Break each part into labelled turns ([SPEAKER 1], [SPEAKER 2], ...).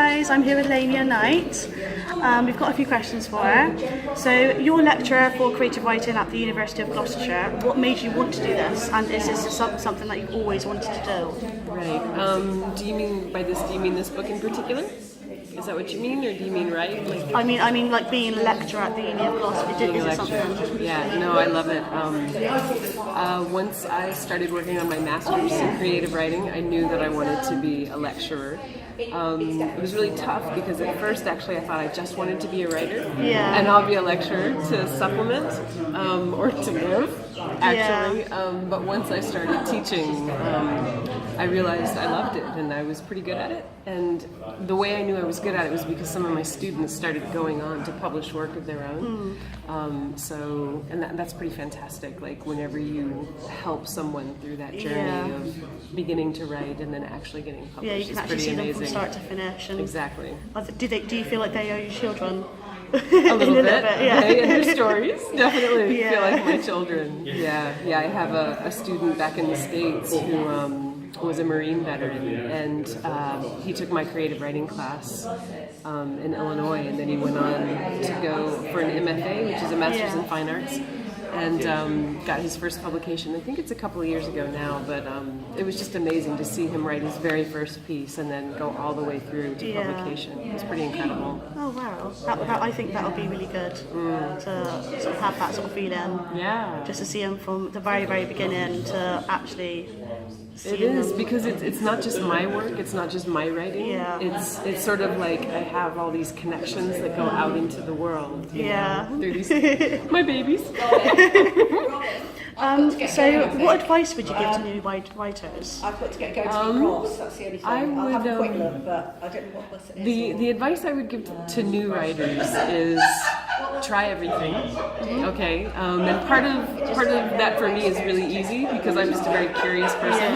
[SPEAKER 1] guys, I'm here with Lania Knight. We've got a few questions for her. So you're a lecturer for creative writing at the University of Gloucestershire. What made you want to do this, and is this something that you've always wanted to do?
[SPEAKER 2] Right. Do you mean this book in particular? Is that what you mean, or do you mean write?
[SPEAKER 1] I mean like being a lecturer at the Uni of Gloucestershire. Is it something?
[SPEAKER 2] Yeah, no, I love it. Once I started working on my master's in creative writing, I knew that I wanted to be a lecturer. It was really tough because at first, actually, I thought I just wanted to be a writer, and I'll be a lecturer to supplement or to live, actually. But once I started teaching, I realized I loved it and I was pretty good at it. And the way I knew I was good at it was because some of my students started going on to publish work of their own. That's pretty fantastic. Like whenever you help someone through that journey of beginning to write and then actually getting published,
[SPEAKER 1] yeah, you can actually see them from start to finish. And
[SPEAKER 2] exactly.
[SPEAKER 1] Do you feel like they are your children?
[SPEAKER 2] A little bit,
[SPEAKER 1] yeah.
[SPEAKER 2] And their stories definitely feel like my children. Yeah. I have a student back in the States who was a Marine veteran, and he took my creative writing class in Illinois, and then he went on to go for an MFA, which is a Master's in Fine Arts, and got his first publication. I think it's a couple of years ago now, but it was just amazing to see him write his very first piece and then go all the way through to publication. It was pretty incredible.
[SPEAKER 1] Oh wow, I think that would be really good to sort of have that sort of feeling.
[SPEAKER 2] Yeah.
[SPEAKER 1] Just to see him from the very, very beginning to actually
[SPEAKER 2] It is, because it's not just my work, it's not just my writing.
[SPEAKER 1] Yeah.
[SPEAKER 2] It's sort of like I have all these connections that go out into the world. You know, through these my babies.
[SPEAKER 1] So what advice would you give to new writers?
[SPEAKER 3] I've got to go to the cross, that's the only thing. I'll have a quick look, but I don't know what bus it is.
[SPEAKER 2] The advice I would give to new writers is try everything. Okay, and part of that for me is really easy because I'm just a very curious person.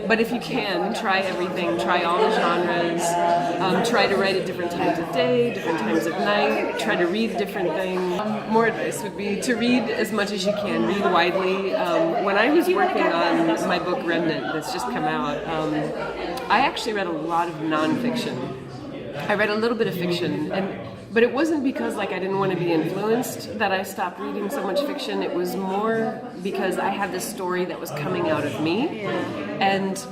[SPEAKER 2] But if you can, try everything, try all the genres, try to write at different times of day, different times of night, try to read different things. More advice would be to read as much as you can, read widely. When I was working on my book Remnant that's just come out, I actually read a lot of nonfiction. I read a little bit of fiction, but it wasn't because I didn't want to be influenced that I stopped reading so much fiction. It was more because I had this story that was coming out of me, and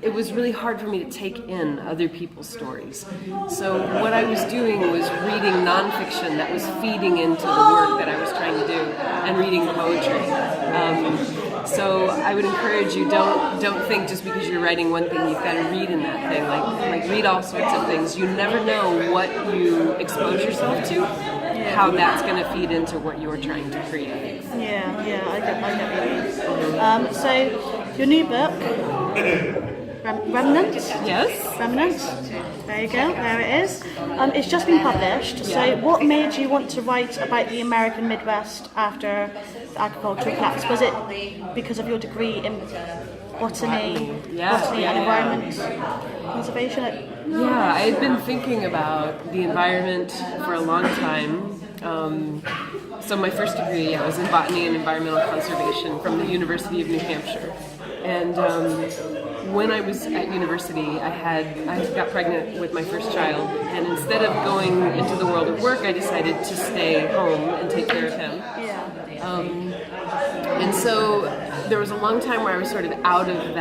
[SPEAKER 2] it was really hard for me to take in other people's stories. So what I was doing was reading nonfiction that was feeding into the work that I was trying to do, and reading poetry. So I would encourage you, don't think just because you're writing one thing you've got to read in that thing. Like read all sorts of things. You never know what you expose yourself to, how that's going to feed into what you're trying to create.
[SPEAKER 1] Yeah, I get what you mean. So your new book, Remnant?
[SPEAKER 2] Yes.
[SPEAKER 1] Remnant. There you go, there it is. It's just been published, so what made you want to write about the American Midwest after the agricultural collapse? Was it because of your degree in botany and environment conservation?
[SPEAKER 2] Yeah, I had been thinking about the environment for a long time. So my first degree, I was in botany and environmental conservation from the University of New Hampshire. And when I was at university, I got pregnant with my first child, and instead of going into the world of work, I decided to stay home and take care of him. And so there was a long time where I was sort of out of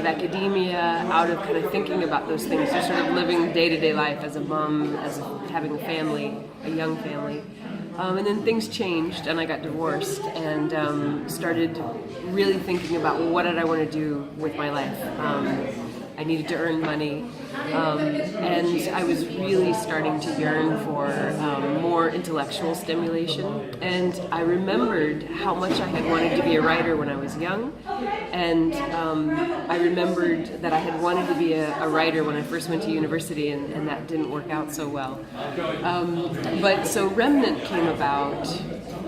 [SPEAKER 2] academia, out of kind of thinking about those things, just sort of living day-to-day life as a mom, as having a family, a young family. And then things changed, and I got divorced, and started really thinking about what did I want to do with my life. I needed to earn money, and I was really starting to yearn for more intellectual stimulation. And I remembered how much I had wanted to be a writer when I was young, and I remembered that I had wanted to be a writer when I first went to university, and that didn't work out so well. But so Remnant came about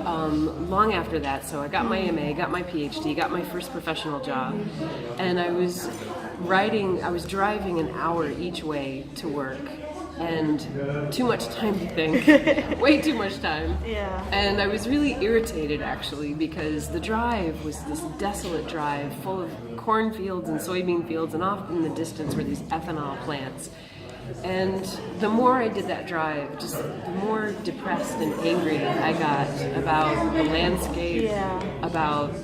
[SPEAKER 2] long after that. So I got my MA, got my PhD, got my first professional job, and I was driving an hour each way to work, and too much time to think, way too much time.
[SPEAKER 1] Yeah.
[SPEAKER 2] And I was really irritated actually, because the drive was this desolate drive full of cornfields and soybean fields, and off in the distance were these ethanol plants. And the more I did that drive, just the more depressed and angry I got about the landscape, about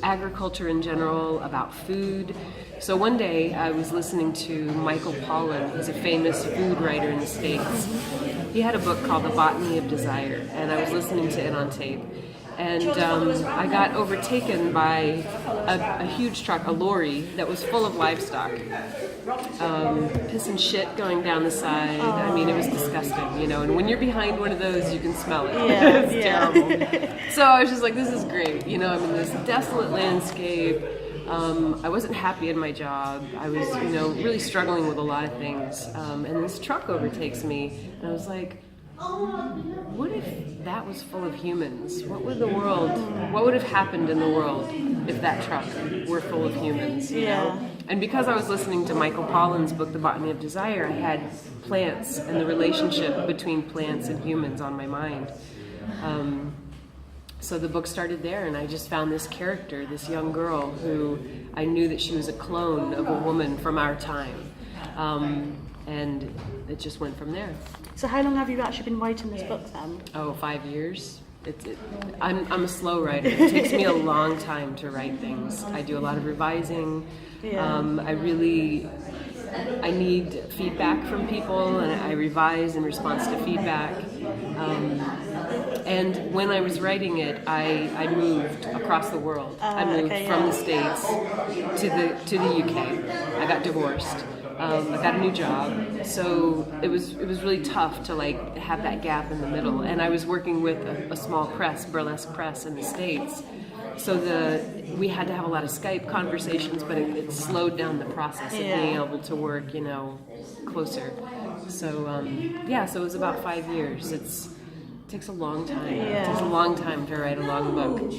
[SPEAKER 2] agriculture in general, about food. So one day I was listening to Michael Pollan, who's a famous food writer in the States. He had a book called The Botany of Desire, and I was listening to it on tape. And I got overtaken by a huge truck, a lorry, that was full of livestock. Piss and shit going down the side. I mean, it was disgusting, you know. And when you're behind one of those, you can smell it. It's terrible. So I was just like, this is great. You know, I'm in this desolate landscape. I wasn't happy in my job. I was, you know, really struggling with a lot of things. And this truck overtakes me, and I was like, what if that was full of humans? What would have happened in the world if that truck were full of humans, you know? And because I was listening to Michael Pollan's book, The Botany of Desire, I had plants and the relationship between plants and humans on my mind. So the book started there, and I just found this character, this young girl who I knew that she was a clone of a woman from our time. And it just went from there.
[SPEAKER 1] So how long have you actually been writing this book then?
[SPEAKER 2] Oh, 5 years. I'm a slow writer. It takes me a long time to write things. I do a lot of revising. I need feedback from people, and I revise in response to feedback. And when I was writing it, I moved across the world. I moved from the States to the UK. I got divorced. I got a new job, so it was really tough to like have that gap in the middle. And I was working with a small press, burlesque press in the States, so we had to have a lot of Skype conversations, but it slowed down the process of being able to work, you know, closer. So so it was about 5 years. It takes a long time. It takes a long time to write a long book.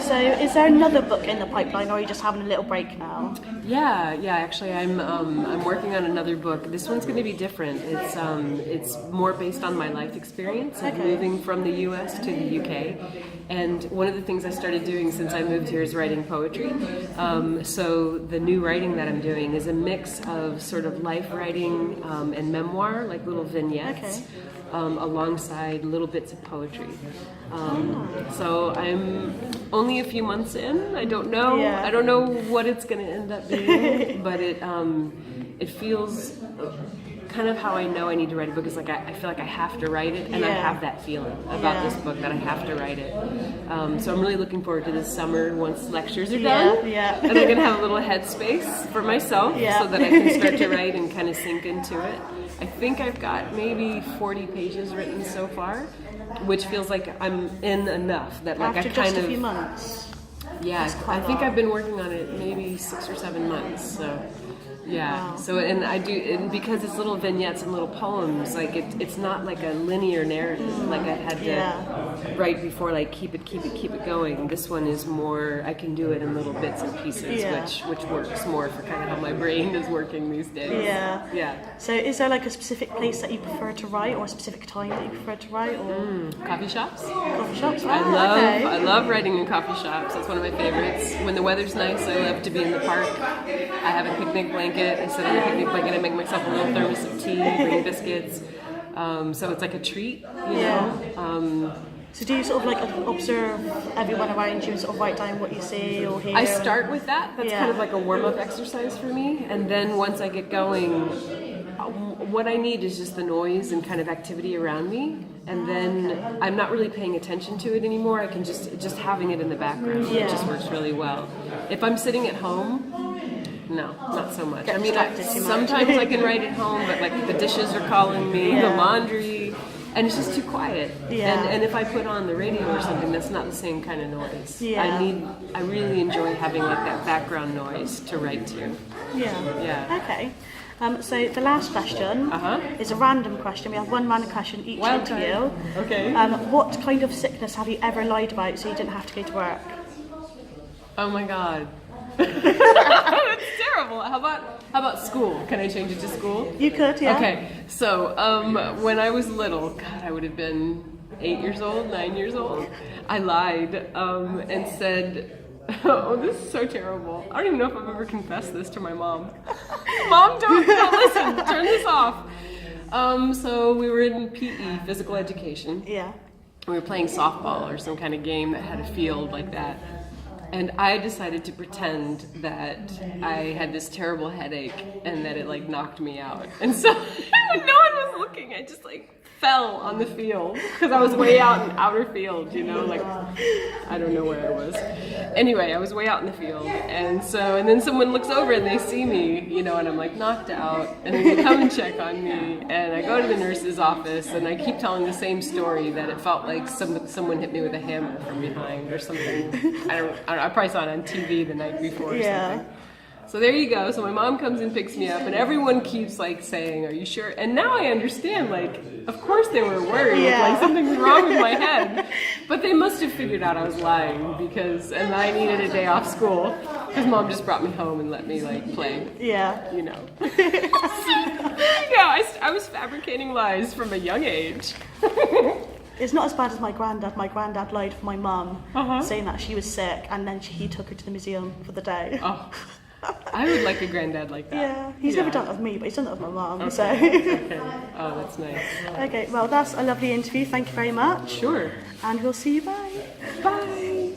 [SPEAKER 1] So is there another book in the pipeline, or are you just having a little break now?
[SPEAKER 2] Actually, I'm working on another book. This one's going to be different. It's more based on my life experience of moving from the U.S. to the U.K. And one of the things I started doing since I moved here is writing poetry. So the new writing that I'm doing is a mix of sort of life writing and memoir, like little vignettes. Alongside little bits of poetry. So I'm only a few months in. I don't know. I don't know what it's going to end up being, but it feels kind of how I know I need to write a book. Is like I feel like I have to write it, and I have that feeling about this book that I have to write it. So I'm really looking forward to this summer once lectures are done, and I'm going to have a little headspace for myself so that I can start to write and kind of sink into it. I think I've got maybe 40 pages written so far, which feels like I'm in enough that like
[SPEAKER 1] After
[SPEAKER 2] I kind
[SPEAKER 1] just
[SPEAKER 2] of
[SPEAKER 1] a few months.
[SPEAKER 2] I think I've been working on it maybe 6 or 7 months. So so and because it's little vignettes and little poems, like it's not like a linear narrative like I had to write before, like keep it going. This one is more, I can do it in little bits and pieces, which works more for kind of how my brain is working these days. So is there like a specific place that you prefer to write, or a specific time that you prefer to write, or coffee shops?
[SPEAKER 1] Coffee shops?
[SPEAKER 2] I love writing in coffee shops. That's one of my favorites. When the weather's nice, I love to be in the park. I have a picnic blanket. I sit on a picnic blanket and make myself a little thermos of tea, bring biscuits. So it's like a treat, you know.
[SPEAKER 1] So do you sort of like observe everyone around you and sort of write down what you see or hear?
[SPEAKER 2] I start with that. That's kind of like a warm-up exercise for me. And then once I get going, what I need is just the noise and kind of activity around me. And then I'm not really paying attention to it anymore. I can just having it in the background. It just works really well. If I'm sitting at home, no, not so much. I mean, sometimes I can write at home, but like the dishes are calling me, the laundry, and it's just too quiet. And if I put on the radio or something, that's not the same kind of noise. I really enjoy having like that background noise to write to.
[SPEAKER 1] Okay. So the last question is a random question. We have one random question each interview.
[SPEAKER 2] Okay.
[SPEAKER 1] What kind of sickness have you ever lied about so you didn't have to go to work?
[SPEAKER 2] Oh my God. That's terrible. How about school? Can I change it to school?
[SPEAKER 1] You could, yeah.
[SPEAKER 2] Okay. So when I was little, God, I would have been 8 years old, 9 years old. I lied and said, oh, this is so terrible. I don't even know if I've ever confessed this to my mom. Mom, don't turn this off. So we were in PE, physical education.
[SPEAKER 1] Yeah.
[SPEAKER 2] We were playing softball or some kind of game that had a field like that. And I decided to pretend that I had this terrible headache and that it like knocked me out. And so when no one was looking, I just like fell on the field because I was way out in outer field, you know, like I don't know where I was. Anyway, I was way out in the field, and then someone looks over and they see me, you know, and I'm like knocked out, and then they come and check on me, and I go to the nurse's office, and I keep telling the same story that it felt like someone hit me with a hammer from behind or something. I don't know, I probably saw it on TV the night before or something. So there you go. So my mom comes and picks me up, and everyone keeps like saying, "Are you sure?" And now I understand. Like, of course they were worried. Like something's wrong with my head. But they must have figured out I was lying and I needed a day off school because mom just brought me home and let me like play. Yeah. You know. I was fabricating lies from a young age.
[SPEAKER 1] It's not as bad as my granddad. My granddad lied for my mum, saying that she was sick, and then he took her to the museum for the day.
[SPEAKER 2] Oh. I would like a granddad like that.
[SPEAKER 1] Yeah, he's never done it with me, but he's done it with my mum.
[SPEAKER 2] Okay.
[SPEAKER 1] So.
[SPEAKER 2] Okay. Oh, that's nice.
[SPEAKER 1] Okay, well, that's a lovely interview. Thank you very much.
[SPEAKER 2] Sure.
[SPEAKER 1] And we'll see you. Bye.
[SPEAKER 2] Bye.